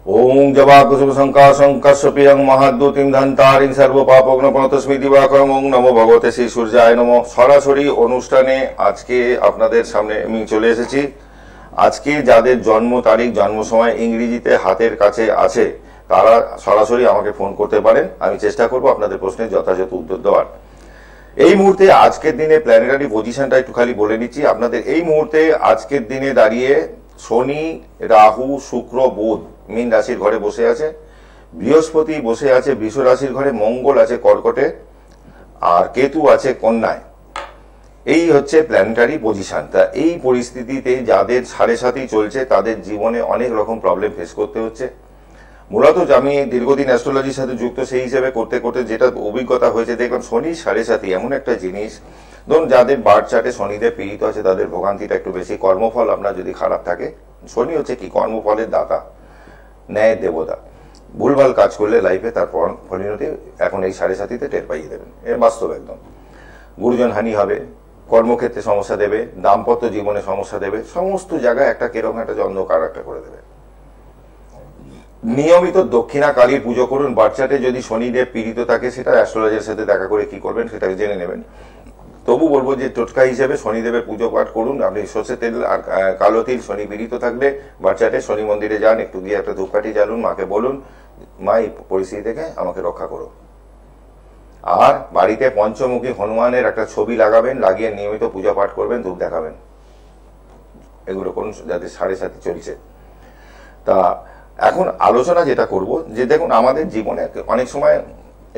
ओम जवा कुसुम संकाशं कश्यपियं महाद्युतिं धन्तारिं सर्वपापग्नपनतस्मै दिवाकरं ओम नमो भगवते श्री সূর্যায় নমঃ। সরাসরি অনুষ্ঠানে আজকে আপনাদের সামনে আমি চলে এসেছি। আজকে যাদের জন্ম তারিখ জন্ম সময় ইংরেজিতে হাতের কাছে আছে তারা সরাসরি আমাকে ফোন করতে পারেন। আমি চেষ্টা করব আপনাদের প্রশ্নের যথাযথ উত্তর দেওয়ার। এই মুহূর্তে আজকের দিনে প্ল্যানেটারি পজিশনটা একটু খালি বলে নিচ্ছি আপনাদের। এই মুহূর্তে আজকের দিনে দাঁড়িয়ে শনি, রাহু, শুক্র, বুধ মীন রাশির ঘরে বসে আছে, বৃহস্পতি বসে আছে বৃষ রাশির ঘরে, মঙ্গল আছে কর্কটে, আর কেতু আছে কন্যায়। এই হচ্ছে প্ল্যানেটারি পজিশন। তা এই পরিস্থিতিতে যাদের 7.5 চলছে তাদের জীবনে অনেক রকম প্রবলেম ফেস করতে হচ্ছে। মূলত আমি দীর্ঘদিন অ্যাস্ট্রোলজির সাথে যুক্ত, সেই হিসেবে করতে করতে যেটা অভিজ্ঞতা হয়েছে দেখলাম শনি 7.5 এমন একটা জিনিস, ধরুন যাদের বার্থ চার্টে শনিদেব পীড়িত আছে তাদের ভোগান্তিটা একটু বেশি। কর্মফল আপনার যদি খারাপ থাকে, শনি হচ্ছে কি কর্মফলের দাতা, ন্যায়ের দেবতা। ভুলভাল কাজ করলে লাইফে তার পরিণতি এখন এই 7.5-তে টের পাইয়ে দেবেন, এর বাস্তব একদম। গুরুজন হানি হবে, কর্মক্ষেত্রে সমস্যা দেবে, দাম্পত্য জীবনে সমস্যা দেবে, সমস্ত জায়গায় একটা কিরকম একটা অন্ধকার একটা করে দেবে। নিয়মিত দক্ষিণা কালীর পুজো করুন। বাচ্চাতে যদি শনিদেব পীড়িত থাকে সেটা অ্যাস্ট্রোলজারের সাথে দেখা করে কি করবেন সেটা জেনে নেবেন। তবু বলবো যে টোটকা হিসেবে শনিদেবের পুজো পাঠ করুন। আপনি সর্ষে তেল আর কালো তিল, শনি পীড়িত থাকলে বাচ্চাতে শনি মন্দিরে যান, একটু গিয়ে একটা ধূপকাঠি জ্বালুন, মাকে বলুন মা এই পরিস্থিতি থেকে আমাকে রক্ষা করো। আর বাড়িতে পঞ্চমুখী হনুমানের একটা ছবি লাগাবেন, লাগিয়ে নিয়মিত পূজা পাঠ করবেন, ধূপ দেখাবেন। এগুলো করুন যাদের 7.5 চলছে। তা এখন আলোচনা যেটা করব যে দেখুন আমাদের জীবনে অনেক সময়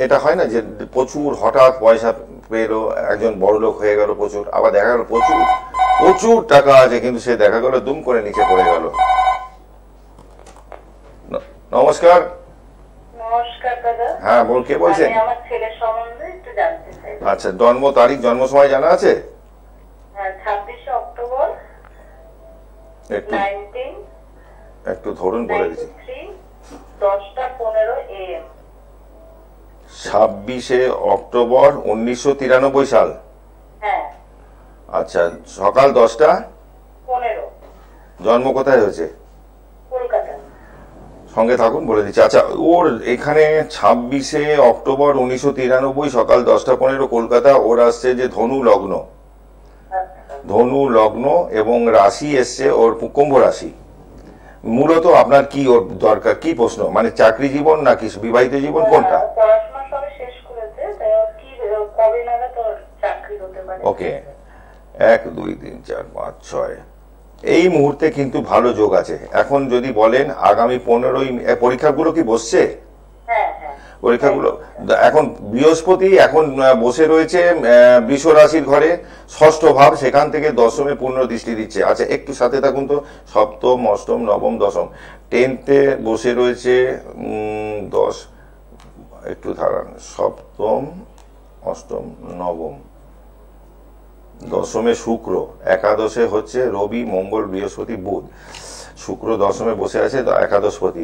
এটা হয় না যে প্রচুর হঠাৎ পয়সা পেলো, একজন বড় লোক হয়ে গেল প্রচুর, আবার দেখা গেল প্রচুর প্রচুর টাকা আছে কিন্তু সে দেখা গেল দুম করে নিচে পড়ে গেল। নমস্কার। নমস্কার দাদা। হ্যাঁ বল, কে বলছেন? আমি আমার ছেলের সম্বন্ধে একটু জানতে চাই। আচ্ছা, জন্ম তারিখ জন্ম সময় জানা আছে? হ্যাঁ, 26 অক্টোবর একটু ধরুন বলে দিচ্ছি। 10:15 AM। 26 অক্টোবর 1993 সাল। হ্যাঁ। আচ্ছা, সকাল 10:15। জন্ম কোথায় হয়েছে? কলকাতা। সঙ্গে থাকুন বলে দিচ্ছি। আচ্ছা, ওর এখানে 26 অক্টোবর 1993 সকাল 10:15 কলকাতা। ওর আসছে যে ধনু লগ্ন, ধনু লগ্ন এবং রাশি এসছে ওর কুম্ভ রাশি। মূলত আপনার কি ওর দরকার, কি প্রশ্ন, মানে চাকরি জীবন নাকি বিবাহিত জীবন, কোনটা? পড়াশোনা সবে শেষ করেছে, তাই কি কবে নাগাদ ওর চাকরি হতে পারে? ওকে, 1 2 3 4 5 6 এই মুহূর্তে কিন্তু ভালো যোগ আছে। এখন যদি বলেন আগামী 15ই পরীক্ষাগুলো কি বসছে? পরীক্ষাগুলো এখন বৃহস্পতি এখন বসে রয়েছে বৃষ রাশির ঘরে, ষষ্ঠ ভাব, সেখান থেকে দশমে পূর্ণ দৃষ্টি দিচ্ছে। আচ্ছা একটু সাথে থাকুন তো। সপ্তম, অষ্টম, নবম, দশম, 10তে বসে রয়েছে 10, একটু দাঁড়ান, সপ্তম, অষ্টম, নবম, দশমে শুক্র, একাদশে হচ্ছে রবি, মঙ্গল, বৃহস্পতি, বুধ। শুক্র দশমে বসে আছে, একাদশপতি।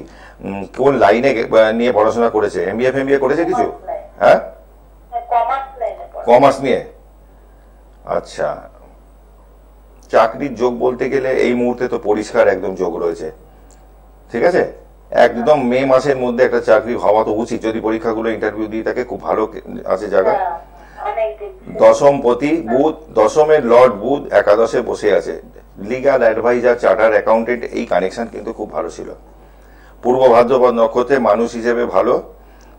কোন লাইনে নিয়ে পড়াশোনা করেছে? এমবিএ ফেমবিএ করেছে কিছু? হ্যাঁ, কমার্স নিয়ে। আচ্ছা, চাকরির যোগ বলতে গেলে এই মুহূর্তে তো পরিষ্কার একদম যোগ রয়েছে, ঠিক আছে। একদম মে মাসের মধ্যে একটা চাকরি হওয়া তো উচিত, যদি পরীক্ষাগুলো ইন্টারভিউ দিয়ে থাকে, খুব ভালো আছে জায়গা। দশমপতি বুধ, দশমের লর্ড বুধ একাদশে বসে আছে। লিগাল অ্যাডভাইজার, চার্টার অ্যাকাউন্টেন্ট, এই কানেকশন কিন্তু খুব ভালো ছিল। পূর্ব ভাদ্রপদ নক্ষত্রে মানুষ হিসেবে ভালো,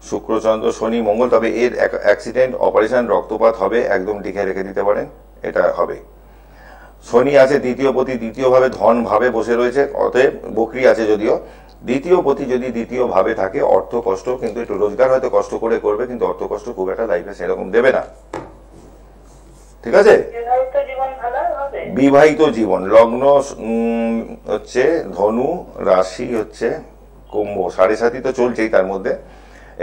শুক্র, চন্দ্র, শনি, মঙ্গল। তবে এর অ্যাক্সিডেন্ট, অপারেশন, রক্তপাত হবে, একদম লিখে রেখে দিতে পারেন, এটা হবে। শনি আছে দ্বিতীয়পতি, দ্বিতীয়ভাবে ধন ভাবে বসে রয়েছে, অতএব বকরি আছে যদিও। দ্বিতীয়পতি যদি দ্বিতীয় ভাবে থাকে, অর্থ কষ্ট, কিন্তু একটু রোজগার হয়তো কষ্ট করে করবে, কিন্তু অর্থ কষ্ট খুব একটা লাইফে সেরকম দেবে না, ঠিক আছে। বিবাহিত জীবন, লগ্ন হচ্ছে ধনু, রাশি হচ্ছে কুম্ভ, 7.5 তো চলছেই, তার মধ্যে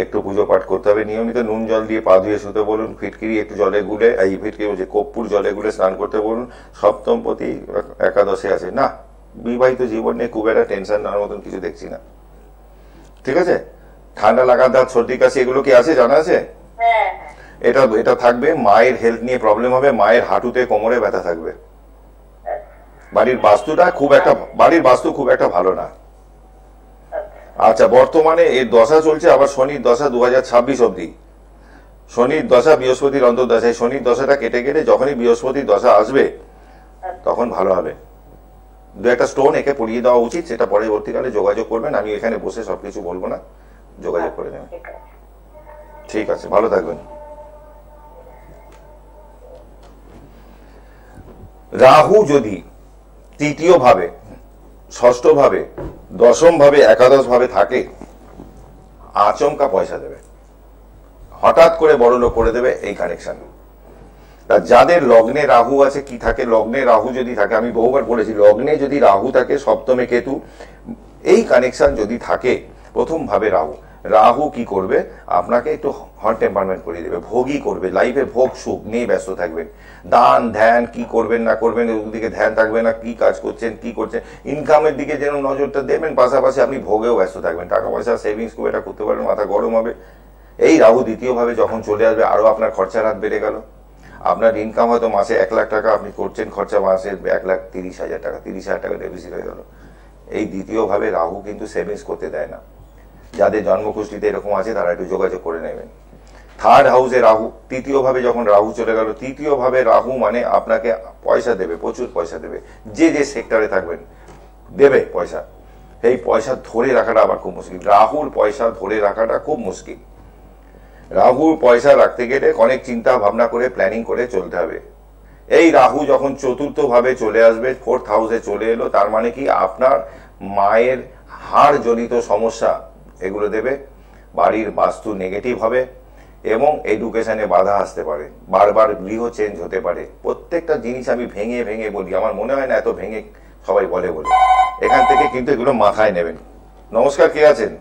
একটু পুজো পাঠ করতে হবে। নিয়মিত নুন জল দিয়ে পা ধুয়ে শুতে বলুন, ফিটকিরি একটু জলে গুলে, এই ফিটকিরি বলছে কর্পূর জলে গুলে স্নান করতে বলুন। সপ্তমপতি একাদশে আছে। না, বিবাহিত জীবন নিয়ে খুব একটা টেনশন নেওয়ার মতন কিছু দেখছি না, ঠিক আছে। ঠান্ডা লাগা, দাঁত, সর্দি, কাশি এগুলো কি আছে, জানা আছে? এটা এটা থাকবে। মায়ের হেলথ নিয়ে প্রবলেম হবে, মায়ের হাঁটুতে কোমরে ব্যথা থাকবে। বাড়ির বাস্তু খুব একটা ভালো না, আচ্ছা, বর্তমানে এর দশা চলছে, আবার শনির দশা 2026 অবধি। শনির দশা বৃহস্পতির অন্তর্দশা, এই শনির দশাটা কেটে কেটে যখনই বৃহস্পতির দশা আসবে তখন ভালো হবে। দু একটা স্টোন একে পরিয়ে দেওয়া উচিত, সেটা পরবর্তীকালে যোগাযোগ করবেন। আমি এখানে বসে সবকিছু বলবো না, যোগাযোগ করে নেবেন। ঠিক আছে। ঠিক আছে, ভালো থাকবেন। রাহু যদি তৃতীয় ভাবে, ষষ্ঠ ভাবে, দশম ভাবে, একাদশ ভাবে থাকে, আচমকা পয়সা দেবে, হঠাৎ করে বড় লোক করে দেবে, এই কানেকশন। তা যাদের লগ্নে রাহু আছে, কি থাকে, লগ্নে রাহু যদি থাকে, আমি বহুবার বলেছি, লগ্নে যদি রাহু থাকে, সপ্তমে কেতু, এই কানেকশন যদি থাকে, প্রথম ভাবে রাহু, রাহু কি করবে, আপনাকে একটু হট টেম্পারমেন্ট করে দেবে, ভোগী করবে, লাইফে ভোগ সুখ নিয়ে ব্যস্ত থাকবেন। দান ধ্যান কি করবেন না করবেন ওদিকে ধ্যান থাকবে না, কি কাজ করছেন কি করছেন, ইনকামের দিকে যেন নজরটা দেবেন, পাশাপাশি আপনি ভোগেও ব্যস্ত থাকবেন, টাকা পয়সা সেভিংস খুব এটা করতে পারবেন, মাথা গরম হবে। এই রাহু দ্বিতীয়ভাবে যখন চলে আসবে, আরো আপনার খরচার হাত বেড়ে গেল। আপনার ইনকাম হয়তো মাসে 1 লাখ টাকা, আপনি করছেন খরচা মাসে 1,30,000 টাকা, 30,000 টাকা ডেফিসিট হয়ে গেল। এই দ্বিতীয়ভাবে রাহু কিন্তু সেভিংস করতে দেয় না। যাদের জন্মকুষ্ঠিতে এরকম আছে তারা একটু যোগাযোগ করে নেবেন। থার্ড হাউসে রাহু, তৃতীয়ভাবে যখন রাহু চলে গেল, তৃতীয়ভাবে রাহু মানে আপনাকে পয়সা দেবে, প্রচুর পয়সা দেবে, যে যে সেক্টরে থাকবেন দেবে পয়সা। এই পয়সা ধরে রাখাটা আবার খুব মুশকিল, রাহুর পয়সা ধরে রাখাটা খুব মুশকিল। রাহুর পয়সা রাখতে গেলে অনেক চিন্তা ভাবনা করে প্ল্যানিং করে চলতে হবে। এই রাহু যখন চতুর্থ ভাবে চলে আসবে, 4th হাউসে চলে এলো, তার মানে কি আপনার মায়ের হাড় জনিত সমস্যা এগুলো দেবে, বাড়ির বাস্তু নেগেটিভ হবে এবং এডুকেশনে বাধা আসতে পারে, বারবার গৃহ চেঞ্জ হতে পারে। প্রত্যেকটা জিনিস আমি ভেঙে ভেঙে বলি, আমার মনে হয় না এত ভেঙে সবাই বলে বলে। এখান থেকে কিন্তু এগুলো মাথায় নেবেন। নমস্কার, কে আছেন?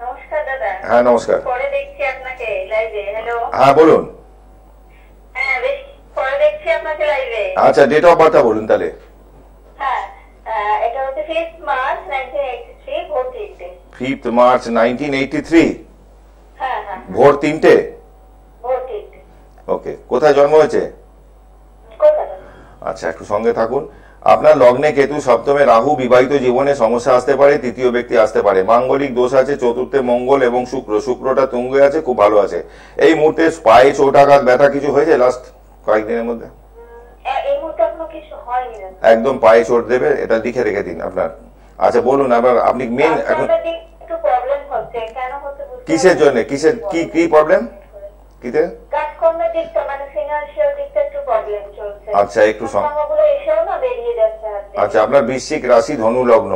নমস্কার দাদা। হ্যাঁ নমস্কার। পরে দেখছি আপনাকে লাইভে। হ্যালো। হ্যাঁ বলুন। হ্যাঁ, বেশ পরে দেখছি আপনাকে লাইভে। আচ্ছা, ডেট অফ বার্থটা বলুন তাহলে। হ্যাঁ, এটা হচ্ছে 5th মার্চ 1983, ভোর 3টে। 5th মার্চ 1983, হ্যাঁ হ্যাঁ, ভোর 3টে। ভোর 3টে। ওকে, কোথায় জন্ম হয়েছে? কলকাতা। আচ্ছা, একটু সঙ্গে থাকুন। আপনার লগ্নে কেতু, সপ্তমে রাহু, বিবাহিত জীবনে সমস্যা আসতে পারে, তৃতীয় ব্যক্তি আসতে পারে, মাঙ্গলিক দোষ আছে, চতুর্থে মঙ্গল এবং শুক্র, শুক্রটা তুঙ্গে আছে, খুব ভালো আছে। এই মুহূর্তে পায়ে চোট আঘাত ব্যথা কিছু হয়েছে লাস্ট কয়েকদিনের মধ্যে? এই মুহূর্তে এখনো কিছু হয়নি না। একদম পায়ে চোট দেবে, এটা লিখে রেখে দিন আপনার। আচ্ছা বলুন, আবার আপনি মেন এখন একটু প্রবলেম হচ্ছে, কেন হচ্ছে বুঝতে কিসের জন্য, কিসের কি প্রবলেম, কিতে? কাজকর্মের দিকটা, মানে ফিনান্সিয়াল দিকটা একটু প্রবলেম চলছে। আচ্ছা, একটু সংখ্যাগুলো এসেও না বেরিয়ে যাচ্ছে হাত থেকে। আচ্ছা, আপনার বৃশ্চিক রাশি, ধনু লগ্ন,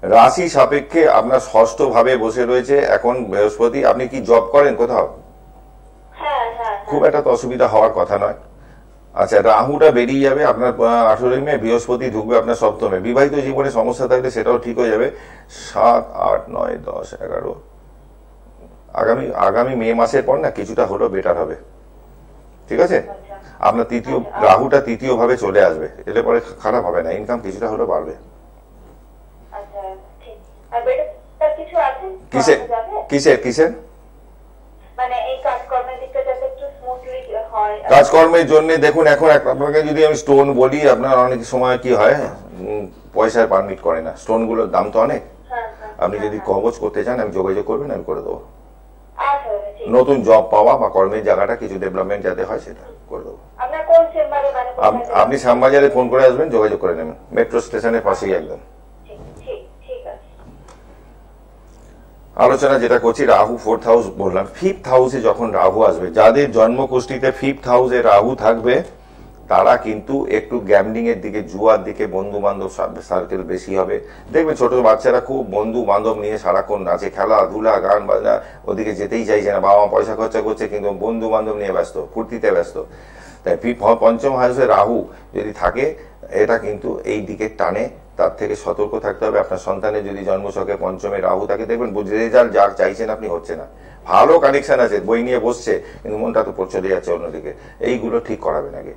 রাশি সাপেক্ষে আপনার ষষ্ঠ ভাবে বসে রয়েছে এখন বৃহস্পতি। আপনি কি জব করেন কোথাও? হ্যাঁ হ্যাঁ, খুব একটা তো অসুবিধা হওয়ার কথা নয়। আচ্ছা, রাহুটা বেরিয়ে যাবে, আপনার 18ই মে বৃহস্পতি ঢুকবে আপনার সপ্তমে। বিবাহিত জীবনে সমস্যা থাকলে সেটাও ঠিক হয়ে যাবে। 7, 8, 9, 10, 11 আগামী মে মাসের পর না কিছুটা হলেও বেটার হবে, ঠিক আছে? আপনার তৃতীয় রাহুটা তৃতীয় ভাবে চলে আসবে, এলে পরে খারাপ হবে না, ইনকাম কিছুটা হলেও বাড়বে। আচ্ছা ঠিক। আর বেটার কিছু আছে? কিসের কিসের কিসের মানে এই কাজকর্মের দিকটা যাতে একটু স্মুথলি হয়। কাজকর্মের জন্য দেখুন, এখন আপনাকে যদি আমি স্টোন বলি, আপনার অনেক সময় কি হয়, পয়সার পারমিট করে না, স্টোন গুলোর দাম তো অনেক। আপনি যদি কবচ করতে চান, আমি যোগাযোগ করবেন, আমি করে দেবো। নতুন জব পাওয়া বা কর্মের জায়গাটা কিছু ডেভেলপমেন্ট যাতে হয় সেটা করে দেবো। আপনি শ্যামবাজারে ফোন করে আসবেন, যোগাযোগ করে নেবেন, মেট্রো স্টেশনের পাশেই একদম। আলোচনা যেটা করছি, রাহু 4th হাউস বললাম, 5th হাউসে যখন রাহু আসবে, যাদের জন্মকুষ্ঠিতে 5th হাউসে রাহু থাকবে তারা কিন্তু একটু গ্যামলিং এর দিকে, জুয়ার দিকে, বন্ধু বান্ধব সার্কেল বেশি হবে। দেখবে ছোট বাচ্চারা খুব বন্ধু বান্ধব নিয়ে সারাক্ষণ নাচে, খেলাধুলা, গান বাজনা, ওদিকে যেতেই চাইছে না, বাবা মা পয়সা খরচা করছে কিন্তু বন্ধু বান্ধব নিয়ে ব্যস্ত, ফুর্তিতে ব্যস্ত। তাই 5ম হাউসে রাহু যদি থাকে, এটা কিন্তু এই দিকে টানে, তার থেকে সতর্ক থাকতে হবে। আপনার সন্তানের যদি জন্মছকে 5মে রাহু থাকে, দেখবেন রেজাল্ট যা চাইছেন আপনি হচ্ছে না, ভালো কানেকশন আছে, বই নিয়ে বসছে কিন্তু মনটা তো চলে যাচ্ছে অন্যদিকে, এইগুলো ঠিক করাবেন আগে।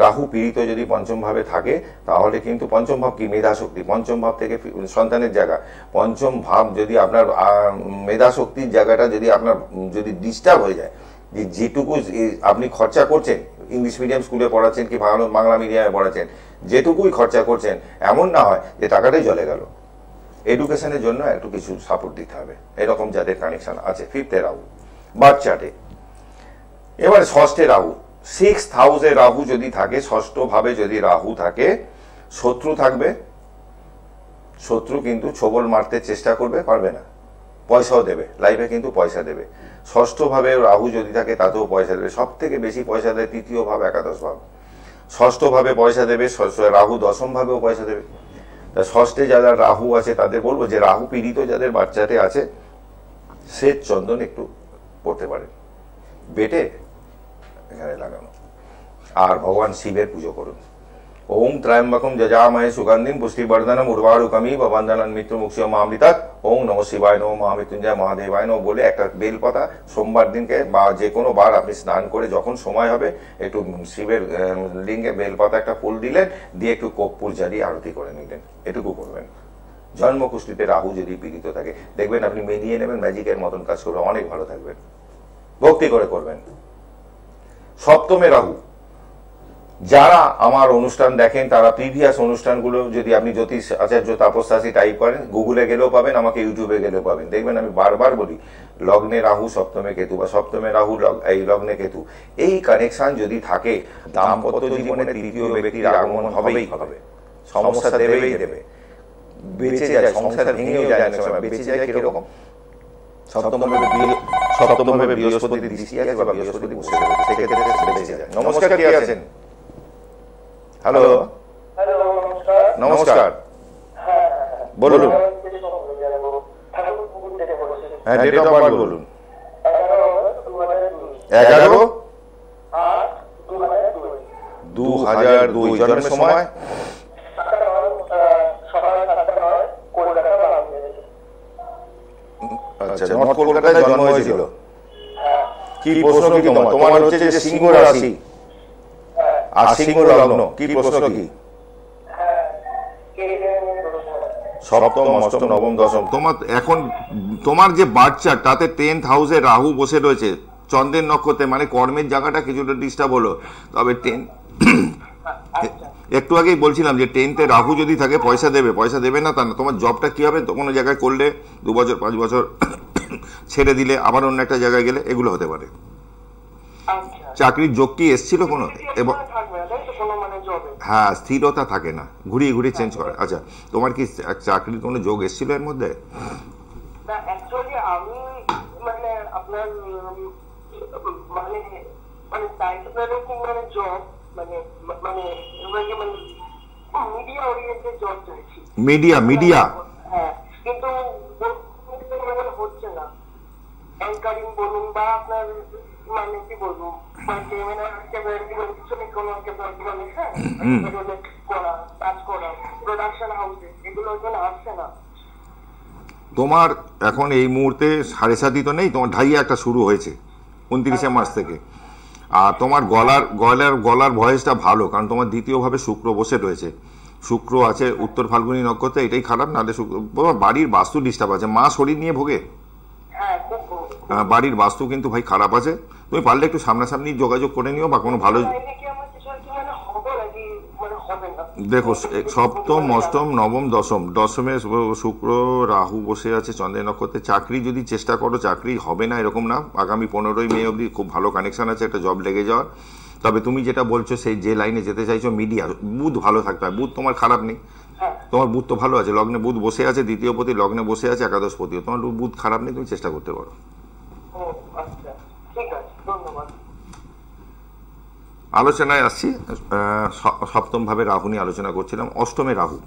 রাহু পীড়িত যদি 5ম ভাবে থাকে, তাহলে কিন্তু 5ম ভাব কি মেধা শক্তি, 5ম ভাব থেকে সন্তানের জায়গা, 5ম ভাব যদি আপনার মেধা শক্তির জায়গাটা যদি আপনার যদি ডিস্টার্ব হয়ে যায়, যেটুকু আপনি খরচা করছেন, ইংলিশ মিডিয়াম স্কুলে পড়াচ্ছেন কি বাংলা মিডিয়ামে পড়াচ্ছেন, যেটুকুই খরচা করছেন, এমন না হয় যে টাকাটাই জলে গেল। এডুকেশনের জন্য একটু কিছু সাপোর্ট দিতে হবে, এরকম যাদের কানেকশন আছে। ফিফথে রাহু বার্থ চার্টে। এবারে ষষ্ঠে রাহু, 6th হাউসে রাহু যদি থাকে, ষষ্ঠ ভাবে যদি রাহু থাকে, শত্রু থাকবে। শত্রু কিন্তু ছোবল মারতে চেষ্টা করবে, পারবে না। পয়সাও দেবে, লাইফে কিন্তু পয়সা দেবে। ষষ্ঠ ভাবে রাহু যদি থাকে তাতেও পয়সা দেবে। সব থেকে বেশি পয়সা দেয় তৃতীয় ভাব, একাদশ ভাব। ষষ্ঠ ভাবে পয়সা দেবে, রাহু দশম ভাবেও পয়সা দেবে। তা ষষ্ঠে যারা রাহু আছে তাদের বলবো যে রাহু পীড়িত যাদের বাচ্চাতে আছে, শ্বেত চন্দন একটু পড়তে পারেন, বেটে এখানে লাগানো। আর ভগবান শিবের পুজো করুন। ওম ত্রয়ম্বকম যজামহে সুগন্ধিম পুষ্টিবর্ধনম উর্বারুকমিব বন্দনান মৃত্যুমুক্ষীয় মামৃতাৎ। ওম নমঃ শিবায় নমঃ মহামৃত্যুঞ্জয় মহাদেবায় নমঃ বলে একটা বেলপাতা সোমবার দিনকে বা যে কোনো বার আপনি স্নান করে যখন সময় হবে একটু শিবের লিঙ্গে বেলপাতা একটা ফুল দিলেন, দিয়ে একটু কর্পূর জ্বালিয়ে আরতি করে নিলেন, এটুকু করবেন। জন্মকুষ্ঠিতে রাহু যদি পীড়িত থাকে দেখবেন আপনি মিলিয়ে নেবেন, ম্যাজিকের মতন কাজ করবে, অনেক ভালো থাকবেন। ভক্তি করে করবেন। সপ্তমে রাহু, যারা আমার অনুষ্ঠান দেখেন তারা প্রিভিয়াস অনুষ্ঠানগুলো যদি আপনি জ্যোতিষ আচার্য তাপস দাসী টাইপ করেন, গুগলে গেলেও পাবেন, আমাকে ইউটিউবে গেলেও পাবেন। দেখবেন আমি বারবার বলি, লগ্নে রাহু সপ্তমে কেতু বা সপ্তমে রাহু এই লগ্নে কেতু, এই কানেকশন যদি থাকে দাম্পত্য জীবনে তৃতীয় ব্যক্তির আগমন হবেই হবে। সমস্যা দেবেই দেবে, বেঁচে যায়, সংসার ভেঙেও যায়, অনেক সময় বেঁচে যায়। কিরকম? সপ্তমভাবে বৃহস্পতির দৃষ্টি আছে বা বৃহস্পতি বসে রয়েছে, সেক্ষেত্রে বেঁচে যায়। নমস্কার, কে আছেন? হ্যালো, নমস্কার, বলুন। হ্যাঁ, ডেট অফ বার্থ বলুন। 11/2/2002। জন্মের সময়? আচ্ছা, নর্থ কলকাতায় জন্ম হয়েছিল। কি প্রশ্ন কি তোমার? তোমার হচ্ছে যে সিংহ রাশি আর সিংহ লগ্ন, কি প্রশ্ন কি? সপ্তম, অষ্টম, নবম, দশম। তোমার এখন তোমার যে বার্থ চার্ট তাতে 10th হাউসে রাহু বসে রয়েছে চন্দ্রের নক্ষত্রে, মানে কর্মের জায়গাটা কিছুটা ডিস্টার্ব হলো। তবে একটু আগেই বলছিলাম যে 10th-এ রাহু যদি থাকে পয়সা দেবে, পয়সা দেবে না তা না। তোমার জবটা কি হবে, কোনো জায়গায় করলে 2 বছর 5 বছর ছেড়ে দিলে আবার অন্য একটা জায়গায় গেলে, এগুলো হতে পারে। চাকরির যোগ কি এসছিল কোনো? হ্যাঁ, স্থিরতা থাকে না, ঘুরিয়ে ঘুরিয়ে চেঞ্জ করে। আচ্ছা, তোমার কি চাকরির কোনো যোগ এসছিল এর মধ্যে? মিডিয়া কিন্তু হচ্ছে না। অ্যাঙ্কারিং বলুন বা আপনার মানে কি বলবো, তোমার এখন এই মুহূর্তে 7.5 তো নেই, তোমার ঢাইয়া একটা শুরু হয়েছে 29শে মার্চ থেকে। আর তোমার গলার ভয়েসটা ভালো, কারণ তোমার দ্বিতীয়ভাবে শুক্র বসে রয়েছে। শুক্র আছে উত্তর ফাল্গুনী নক্ষত্রে, এটাই খারাপ। নাহলে বাড়ির বাস্তু ডিস্টার্ব আছে। মা শরীর নিয়ে ভোগে? বাড়ির বাস্তু কিন্তু ভাই খারাপ আছে। তুমি পারলে একটু সামনাসামনি যোগাযোগ করে নিও বা কোনো ভালো। দেখো, সপ্তম, অষ্টম, নবম, দশম। দশমে শুক্র রাহু বসে আছে চন্দ্রের নক্ষত্রে। চাকরি যদি চেষ্টা করো, চাকরি হবে না এরকম না। আগামী 15ই মে অবধি খুব ভালো কানেকশন আছে একটা জব লেগে যাওয়ার। তবে তুমি যেটা বলছো সেই যে লাইনে যেতে চাইছো, মিডিয়া, বুধ ভালো থাকতে হয়। বুধ তোমার খারাপ নেই, তোমার বুধ তো ভালো আছে। লগ্নে বুধ বসে আছে, দ্বিতীয় পতি লগ্নে বসে আছে, একাদশ পতিও। তোমার বুধ খারাপ নেই, তুমি চেষ্টা করতে পারো। আলোচনায় আসছি। সপ্তম ভাবে রাহু নিয়ে আলোচনা করছিলাম। অষ্টমে রাহু,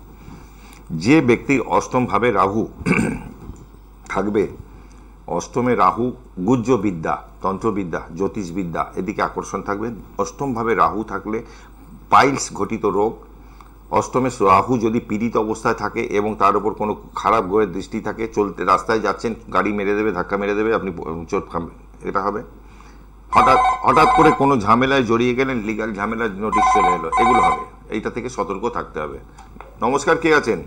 যে ব্যক্তি অষ্টম ভাবে রাহু থাকবে, অষ্টমে রাহু গুহ্য বিদ্যা, তন্ত্রবিদ্যা, জ্যোতিষবিদ্যা এদিকে আকর্ষণ থাকবে। অষ্টম ভাবে রাহু থাকলে পাইলস ঘটিত রোগ, অষ্টমে রাহু যদি পীড়িত অবস্থায় থাকে এবং তার উপর কোনো খারাপ গ্রহের দৃষ্টি থাকে, চলতে রাস্তায় যাচ্ছেন গাড়ি মেরে দেবে, ধাক্কা মেরে দেবে, আপনি চোট খাবেন, এটা হবে। হঠাৎ করে কোনো ঝামেলায় জড়িয়ে গেলেন, লিগাল ঝামেলার নোটিশ চলে এলো, এগুলো হবে। এইটা থেকে সতর্ক থাকতে হবে। নমস্কার, কে আছেন?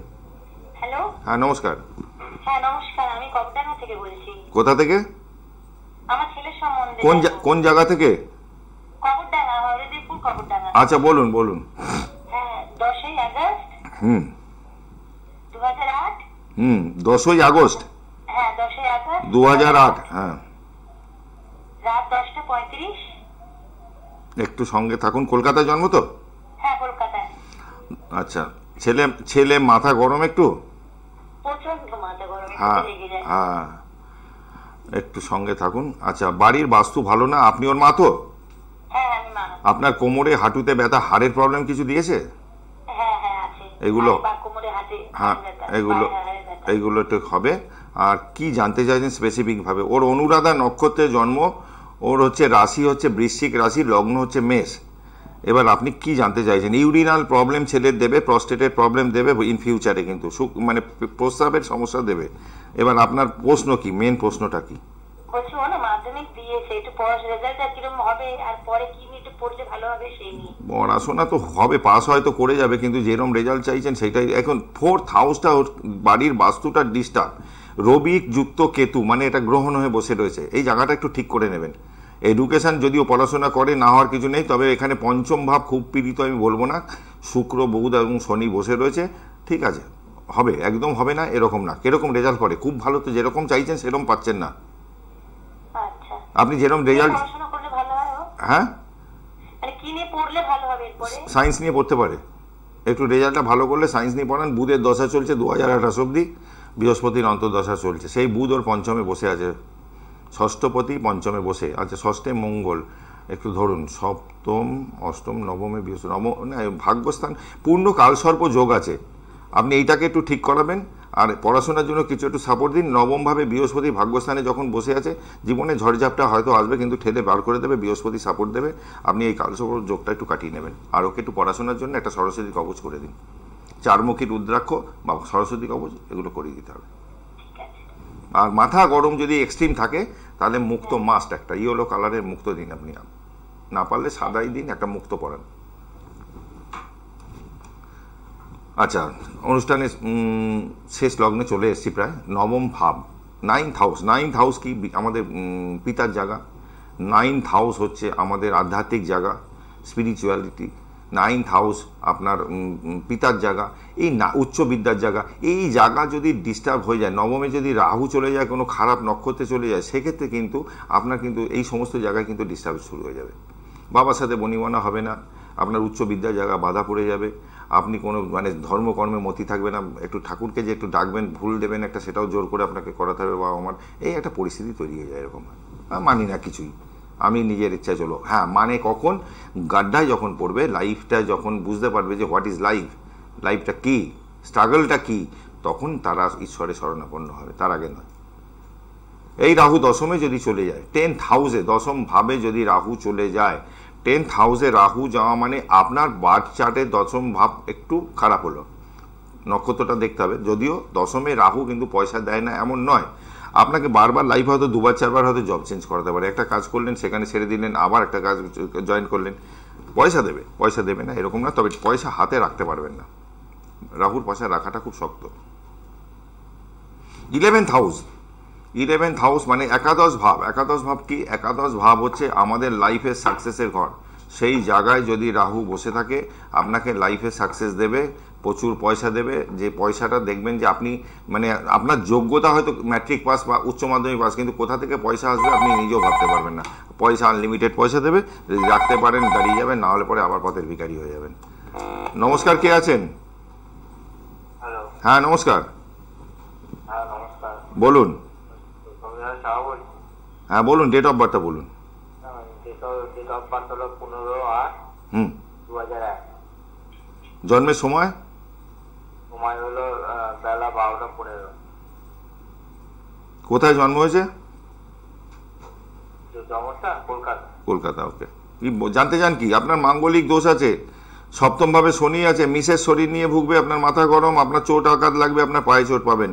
হ্যালো। হ্যাঁ, নমস্কার। হ্যাঁ, নমস্কার, আমি কবডাঙ্গা থেকে বলছি। কোথা থেকে? আমার ছেলের সম্বন্ধে। কোন জায়গা থেকে? কবডাঙ্গা, হরিদেবপুর কবডাঙ্গা। আচ্ছা, বলুন। হ্যাঁ, 10ই আগস্ট 2008 10ই আগস্ট হ্যাঁ 10ই আগস্ট 2008। হ্যাঁ, রাত 10:35। একটু সঙ্গে থাকুন। কলকাতায় জন্ম তো? হ্যাঁ কলকাতায়। আচ্ছা, ছেলে ছেলে মাথা গরম একটু? প্রচন্ড মাথা গরম, হ্যাঁ একটু লেগে যায়। হ্যাঁ, একটু সঙ্গে থাকুন। আচ্ছা, বাড়ির বাস্তু ভালো না? আপনি ওর মা তো? হ্যাঁ আমি মা। আপনার কোমরে হাঁটুতে ব্যথা, হাড়ের প্রবলেম কিছু দিয়েছে? হ্যাঁ হ্যাঁ আছে। এগুলো? বা কোমরে হাতে হ্যাঁ, এইগুলো একটু হবে। আর কি জানতে চাইছেন স্পেসিফিক ভাবে? ওর অনুরাধা নক্ষত্রে জন্ম, ওর হচ্ছে রাশি হচ্ছে বৃশ্চিক রাশি, লগ্ন হচ্ছে মেষ। এবার আপনি কি জানতে চাইছেন? ইউরিনাল প্রবলেম ছেলের দেবে, প্রস্টেটের প্রবলেম দেবে ইন ফিউচারে, কিন্তু মানে প্রস্রাবের সমস্যা দেবে। এবার আপনার প্রশ্ন কি, মেন প্রশ্নটা কি? বলছি ও না মাধ্যমিক দিয়েছে, একটু রেজাল্টটা কিরকম হবে আর পরে কি নিয়ে একটু পড়লে ভালো হবে সেই নিয়ে। পড়াশোনা তো হবে, পাস হয়তো করে যাবে, কিন্তু যেরকম রেজাল্ট চাইছেন সেটাই। এখন 4th হাউসটা ওর বাড়ির বাস্তুটা ডিস্টার্ব, রবি যুক্ত কেতু, মানে এটা গ্রহণ হয়ে বসে রয়েছে। এই জায়গাটা একটু ঠিক করে নেবেন। এডুকেশন যদিও পড়াশোনা করে না হওয়ার কিছু নেই, তবে এখানে পঞ্চম ভাব খুব পীড়িত আমি বলবো না। শুক্র বুধ এবং শনি বসে রয়েছে, ঠিক আছে, হবে, একদম হবে না এরকম না। কিরকম রেজাল্ট করে? খুব ভালো তো, যেরকম চাইছেন সেরকম পাচ্ছেন না আচ্ছা, আপনি যেরকম রেজাল্ট। পড়াশোনা করলে ভালো হয় ও? হ্যাঁ, মানে কি নিয়ে পড়লে ভালো হবে এরপরে? সায়েন্স নিয়ে পড়তে পারে। একটু রেজাল্টটা ভালো করলে সায়েন্স নিয়ে পড়ান। বুধের দশা চলছে 2028 অব্দি, বৃহস্পতির অন্তর্দশা চলছে। সেই বুধ ওর পঞ্চমে বসে আছে, ষষ্ঠপতি পঞ্চমে বসে আছে। ষষ্ঠে মঙ্গল, একটু ধরুন সপ্তম অষ্টম নবমে বৃহস্পতি, ভাগ্যস্থান পূর্ণ কালসর্প যোগ আছে। আপনি এইটাকে একটু ঠিক করাবেন। আর পড়াশোনার জন্য কিছু একটু সাপোর্ট দিন। নবমভাবে বৃহস্পতি ভাগ্যস্থানে যখন বসে আছে, জীবনে ঝড়ঝাপটা হয়তো আসবে, কিন্তু ঠেলে বার করে দেবে, বৃহস্পতি সাপোর্ট দেবে। আপনি এই কালসর্প যোগটা একটু কাটিয়ে নেবেন। আর ওকে একটু পড়াশোনার জন্য একটা সরস্বতী কবচ করে দিন, 4মুখী রুদ্রাক্ষ বা সরস্বতী কবচ, এগুলো করিয়ে দিতে হবে। আর মাথা গরম যদি এক্সট্রিম থাকে, তাহলে মুক্ত মাস্ট, একটা ইয়েলো কালারের মুক্ত দিন আপনি, না পারলে সাদাই দিন, একটা মুক্ত পরান। আচ্ছা, অনুষ্ঠানে শেষ লগ্নে চলে এসেছি প্রায়। নবম ভাব, 9th হাউস। 9th হাউস কি? আমাদের পিতার জায়গা। 9th হাউস হচ্ছে আমাদের আধ্যাত্মিক জায়গা, স্পিরিচুয়ালিটি। 9th হাউস আপনার পিতার জায়গা, এই না উচ্চ বিদ্যার জায়গা। এই জায়গা যদি ডিস্টার্ব হয়ে যায়, নবমে যদি রাহু চলে যায়, কোনো খারাপ নক্ষত্রে চলে যায়, সেক্ষেত্রে কিন্তু আপনার কিন্তু এই সমস্ত জায়গায় কিন্তু ডিস্টার্ব শুরু হয়ে যাবে। বাবার সাথে বনিবনা হবে না, আপনার উচ্চ বিদ্যার জায়গা বাধা পড়ে যাবে। আপনি কোনো মানে ধর্মকর্মে মতি থাকবে না। একটু ঠাকুরকে যে একটু ডাকবেন, ভুল দেবেন একটা, সেটাও জোর করে আপনাকে করাতে হবে। বাবা আমার এই একটা পরিস্থিতি তৈরি হয়ে যায়, এরকম মানি না কিছুই, আমি নিজের ইচ্ছায় চলো। হ্যাঁ, মানে কখন গাড্ডায় যখন পড়বে, লাইফটা যখন বুঝতে পারবে যে হোয়াট ইজ লাইফ, লাইফটা কি, স্ট্রাগলটা কি, তখন তারা ঈশ্বরের শরণাপন্ন হবে, তার আগে নয়। এই রাহু দশমে যদি চলে যায়, 10th হাউসে, দশম ভাবে যদি রাহু চলে যায়, 10th হাউসে রাহু যাওয়া মানে আপনার বার্থ চার্টে দশম ভাব একটু খারাপ হলো। নক্ষত্রটা দেখতে হবে। যদিও দশমে রাহু কিন্তু পয়সা দেয় না এমন নয়, আপনাকে বারবার লাইফ হয়তো 2-4 বার হয়তো জব চেঞ্জ করাতে পারে। একটা কাজ করলেন, সেখানে ছেড়ে দিলেন, আবার একটা কাজ জয়েন করলেন। পয়সা দেবে, পয়সা দেবে না এরকম না, তবে পয়সা হাতে রাখতে পারবেন না। রাহুর পয়সা রাখাটা খুব শক্ত। 11th হাউস, 11th হাউস মানে একাদশ ভাব। একাদশ ভাব কি? একাদশ ভাব হচ্ছে আমাদের লাইফের সাকসেসের ঘর। সেই জায়গায় যদি রাহু বসে থাকে, আপনাকে লাইফে সাকসেস দেবে, প্রচুর পয়সা দেবে। যে পয়সাটা দেখবেন যে আপনি মানে আপনার যোগ্যতা হয়তো ম্যাট্রিক পাস বা উচ্চ মাধ্যমিক পাস, কিন্তু কোথা থেকে পয়সা আসবে আপনি নিজেও ভাবতে পারবেন না। পয়সা আনলিমিটেড পয়সা দেবে, যদি রাখতে পারেন দাঁড়িয়ে যাবেন, না হলে পরে আবার পথের ভিখারি হয়ে যাবেন। নমস্কার, কে আছেন? হ্যালো। হ্যাঁ নমস্কার, হ্যাঁ নমস্কার, বলুন। বলছি। হ্যাঁ বলুন, ডেট অফ বার্থটা বলুন। ডেট অফ বার্থ হলো 15/8/2001। জন্মের সময়? সময় হলো বেলা 12টা 15। কোথায় জন্ম হয়েছে? জন্মস্থান কলকাতা। কলকাতা, ওকে। কি জানতে চান কি? আপনার মাঙ্গলিক দোষ আছে, সপ্তম ভাবে শনি আছে, মিসের শরীর নিয়ে ভুগবে, আপনার মাথা গরম, আপনার চোট আঘাত লাগবে, আপনার পায়ে চোট পাবেন।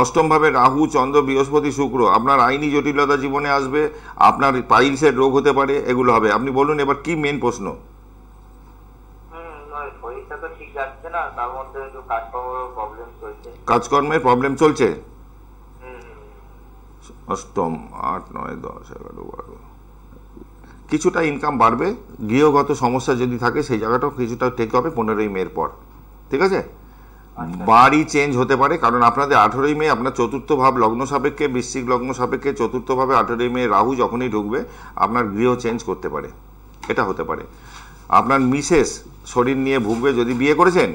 অষ্টম ভাবে রাহু চন্দ্র বৃহস্পতি শুক্র, আপনার আইনি জটিলতা জীবনে আসবে, আপনার পাইলসের রোগ হতে পারে, এগুলো হবে। আপনি বলুন এবার কি মেন প্রশ্ন? শরীরটা তো ঠিক যাচ্ছে না, তার মধ্যে একটু কাজকর্মের প্রবলেম চলছে। কাজকর্মের প্রবলেম চলছে। অষ্টম 8 9 10 11 12, কিছুটা ইনকাম বাড়বে। গৃহগত সমস্যা যদি থাকে সেই জায়গাটাও কিছুটা টেক হবে 15ই মের পর, ঠিক আছে? বাড়ি চেঞ্জ হতে পারে, কারণ আপনাদের 18ই মে আপনার চতুর্থ ভাব লগ্ন সাপেক্ষে, বৃশ্চিক লগ্ন সাপেক্ষে চতুর্থ ভাবে 18ই মে রাহু যখনই ঢুকবে আপনার গৃহ চেঞ্জ করতে পারে, এটা হতে পারে। আপনার মিসেস শরীর নিয়ে ভুগবে, যদি বিয়ে করেছেন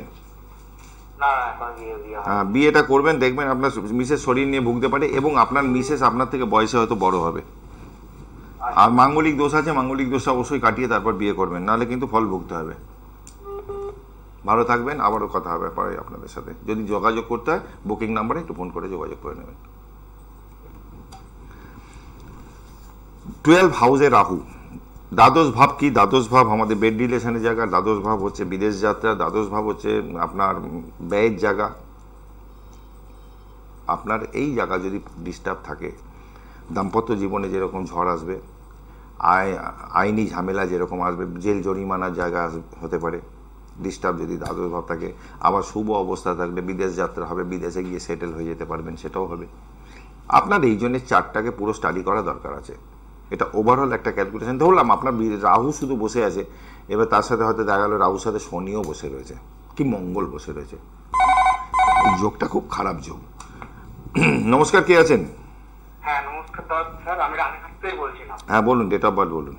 বিয়েটা করবেন, দেখবেন আপনার মিসেস শরীর নিয়ে ভুগতে পারে, এবং আপনার মিসেস আপনার থেকে বয়সে হয়তো বড় হবে। আর মাঙ্গলিক দোষ আছে, মাঙ্গলিক দোষটা অবশ্যই কাটিয়ে তারপর বিয়ে করবেন, নাহলে কিন্তু ফল ভুগতে হবে। ভালো থাকবেন, আবারও কথা হবে পরে আপনাদের সাথে। যদি যোগাযোগ করতে হয় বুকিং নাম্বারে একটু ফোন করে যোগাযোগ করে নেবেন। 12 হাউসে রাহু, দ্বাদশ ভাব কি? দ্বাদশ ভাব আমাদের বেড রিলেশনের জায়গা, দ্বাদশ ভাব হচ্ছে বিদেশ যাত্রা, দ্বাদশ ভাব হচ্ছে আপনার ব্যয়ের জায়গা। আপনার এই জায়গা যদি ডিস্টার্ব থাকে, দাম্পত্য জীবনে যেরকম ঝড় আসবে, আইনি ঝামেলা যেরকম আসবে, জেল জরিমানার জায়গা হতে পারে ডিস্টার্ব যদি দ্বাদশ ভাব থাকে। আবার শুভ অবস্থা থাকলে বিদেশ যাত্রা হবে, বিদেশে গিয়ে সেটেল হয়ে যেতে পারবেন, সেটাও হবে। আপনার এই জন্য চার্টটাকে পুরো স্টাডি করা দরকার আছে। এটা ওভারঅল একটা ক্যালকুলেশন। ধরলাম আপনার রাহু শুধু বসে আছে, এবার তার সাথে হয়তো দেখা গেল রাহুর সাথে শনিও বসে রয়েছে, কি মঙ্গল বসে রয়েছে, এই যোগটা খুব খারাপ যোগ। নমস্কার, কে আছেন? হ্যাঁ নমস্কার স্যার, আমি রানীঘাট থেকে বলছিলাম। হ্যাঁ বলুন, ডেট অফ বার্থ বলুন।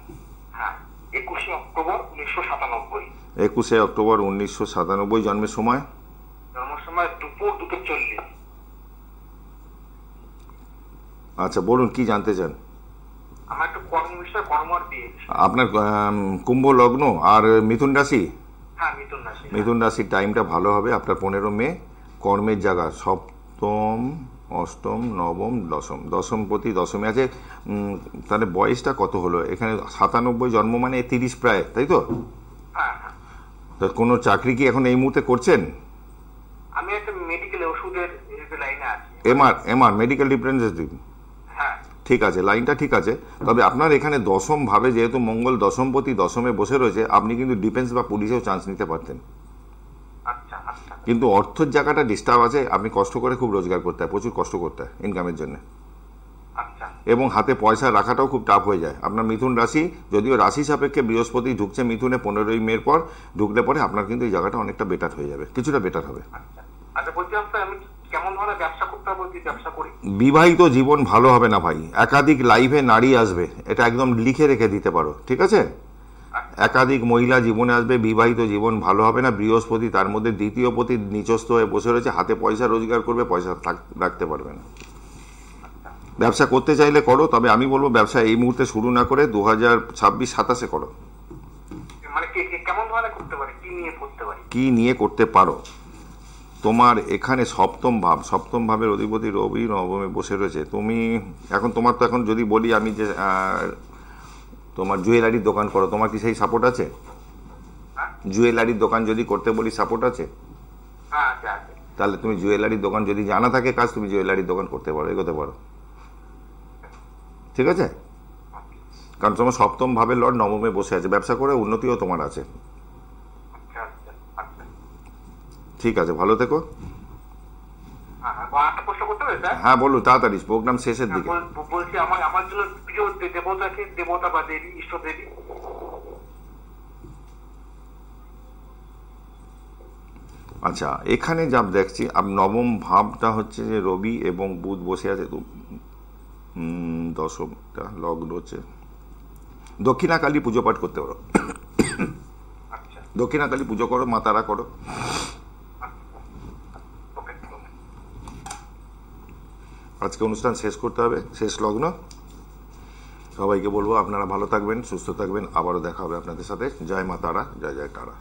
হ্যাঁ 21 অক্টোবর 1997। 21 অক্টোবর 1997। জন্মের সময়? জন্মের সময় দুপুর 2:40। আচ্ছা বলুন, কি জানতে চান? আমার একটু কর্ম বিষয়, কর্ম আর বিয়ে। আপনার কুম্ভ লগ্ন আর মিথুন রাশি? হ্যাঁ মিথুন রাশি। মিথুন রাশির টাইমটা ভালো হবে আপনার 15 মে। কর্মের জায়গা সপ্তম, অষ্টম, নবম, দশম, দশমপতি দশমে আছে। তাহলে বয়সটা কত হলো এখানে? 97 জন্ম, মানে 30 প্রায়, তাই তো? হ্যাঁ। তো কোনো চাকরি কি এখন এই মুহূর্তে করছেন? আমি একটা মেডিকেল ওষুধের লাইনে আছি। MR medical representative. হ্যাঁ ঠিক আছে, লাইনটা ঠিক আছে। তবে আপনার এখানে দশম ভাবে যেহেতু মঙ্গল দশমপতি দশমে বসে রয়েছে, আপনি কিন্তু ডিফেন্স বা পুলিশেও চান্স নিতে পারতেন। আচ্ছা আচ্ছা। কিন্তু অর্থের জায়গাটা ডিস্টার্ব আছে, আপনি কষ্ট করে খুব রোজগার করতে হয়, প্রচুর কষ্ট করতে হয় ইনকামের জন্য, আচ্ছা। এবং হাতে পয়সা রাখাটাও খুব টাফ হয়ে যায়। আপনার মিথুন রাশি, যদিও রাশি সাপেক্ষে বৃহস্পতি ঢুকছে মিথুনে 15ই মের পর, ঢুকলে পরে আপনার কিন্তু এই জায়গাটা অনেকটা বেটার হয়ে যাবে, কিছুটা বেটার হবে। আচ্ছা আচ্ছা, বলছিলাম স্যার আমি কেমন ধরনের ব্যবসা করতে হবে, যদি ব্যবসা করি? বিবাহিত জীবন ভালো হবে না ভাই, একাধিক লাইফে নারী আসবে, এটা একদম লিখে রেখে দিতে পারো, ঠিক আছে? একাধিক মহিলা জীবনে আসবে, বিবাহিত জীবন ভালো হবে না। বৃহস্পতি তার মধ্যে দ্বিতীয় পতি নিচস্থ হয়ে বসে রয়েছে, হাতে পয়সা রোজগার করবে, পয়সা রাখতে পারবে না। ব্যবসা করতে চাইলে করো, তবে আমি বলবো ব্যবসা এই মুহূর্তে শুরু না করে 2026-27 করো। মানে কেমন ধরনের করতে পারি, কি নিয়ে করতে পারি? কি নিয়ে করতে পারো? তোমার এখানে সপ্তম ভাবের অধিপতি রবি নবমে বসে রয়েছে। তুমি এখন, তোমার তো এখন যদি বলি আমি যে তোমার জুয়েলারির দোকান করো, তোমার কি সেই সাপোর্ট আছে? জুয়েলারির দোকান যদি করতে বলি সাপোর্ট আছে? তাহলে তুমি জুয়েলারির দোকান, যদি জানা থাকে কাজ, তুমি জুয়েলারির দোকান করতে পারো, এগোতে পারো, ঠিক আছে? কারণ তোমার সপ্তম ভাবের লর্ড নবমে বসে আছে, ব্যবসা করে উন্নতিও তোমার আছে। ঠিক আছে, ভালো থেকো। হ্যাঁ বলুন, তাড়াতাড়ি, প্রোগ্রাম শেষের দিকে। বলছি আমার জন্য দেবতা বা দেবী, ইষ্ট দেবী। আচ্ছা, এখানে যা দেখছি নবম ভাবটা হচ্ছে যে রবি এবং বুধ বসে আছে, দশমটা লগ্ন হচ্ছে। দক্ষিণাকালী পুজো পাঠ করতে পারো, দক্ষিণাকালী পুজো করো, মা তারা করো। আজকে অনুষ্ঠান শেষ করতে হবে, শেষ লগ্ন। সবাইকে বলবো আপনারা ভালো থাকবেন, সুস্থ থাকবেন, আবারও দেখা হবে আপনাদের সাথে। জয় মা তারা, জয় জয় তারা।